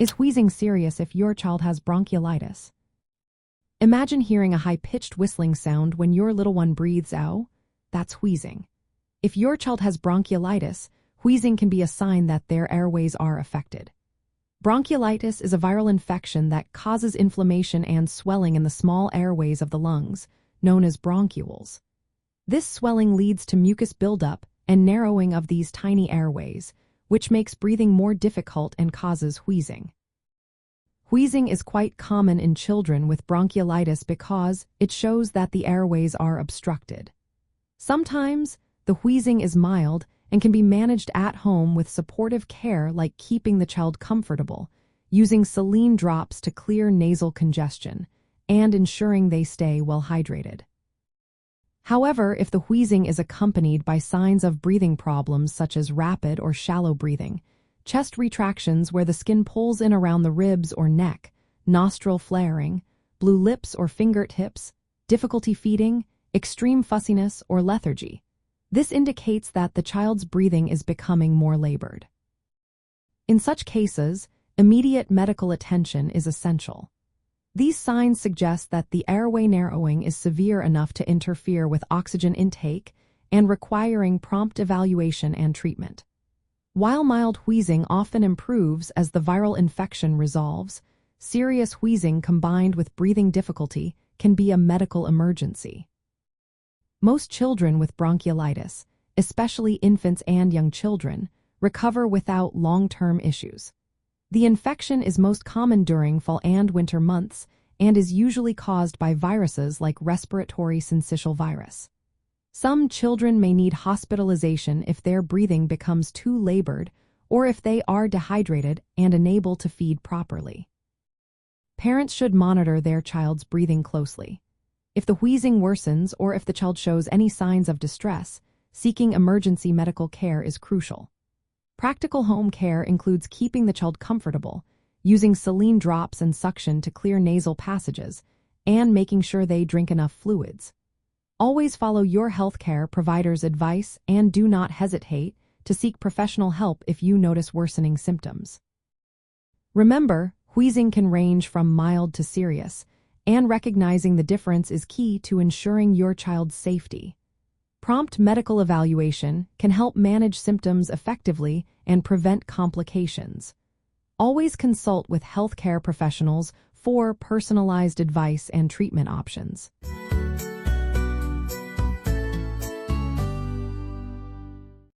Is wheezing serious if your child has bronchiolitis? Imagine hearing a high-pitched whistling sound when your little one breathes out. That's wheezing. If your child has bronchiolitis, wheezing can be a sign that their airways are affected. Bronchiolitis is a viral infection that causes inflammation and swelling in the small airways of the lungs, known as bronchioles. This swelling leads to mucus buildup and narrowing of these tiny airways, which makes breathing more difficult and causes wheezing. Wheezing is quite common in children with bronchiolitis because it shows that the airways are obstructed. Sometimes, the wheezing is mild and can be managed at home with supportive care like keeping the child comfortable, using saline drops to clear nasal congestion, and ensuring they stay well hydrated. However, if the wheezing is accompanied by signs of breathing problems such as rapid or shallow breathing, chest retractions where the skin pulls in around the ribs or neck, nostril flaring, blue lips or fingertips, difficulty feeding, extreme fussiness, or lethargy, this indicates that the child's breathing is becoming more labored. In such cases, immediate medical attention is essential. These signs suggest that the airway narrowing is severe enough to interfere with oxygen intake and requiring prompt evaluation and treatment. While mild wheezing often improves as the viral infection resolves, serious wheezing combined with breathing difficulty can be a medical emergency. Most children with bronchiolitis, especially infants and young children, recover without long-term issues. The infection is most common during fall and winter months and is usually caused by viruses like respiratory syncytial virus. Some children may need hospitalization if their breathing becomes too labored or if they are dehydrated and unable to feed properly. Parents should monitor their child's breathing closely. If the wheezing worsens or if the child shows any signs of distress, seeking emergency medical care is crucial. Practical home care includes keeping the child comfortable, using saline drops and suction to clear nasal passages, and making sure they drink enough fluids. Always follow your healthcare provider's advice and do not hesitate to seek professional help if you notice worsening symptoms. Remember, wheezing can range from mild to serious, and recognizing the difference is key to ensuring your child's safety. Prompt medical evaluation can help manage symptoms effectively and prevent complications. Always consult with healthcare professionals for personalized advice and treatment options.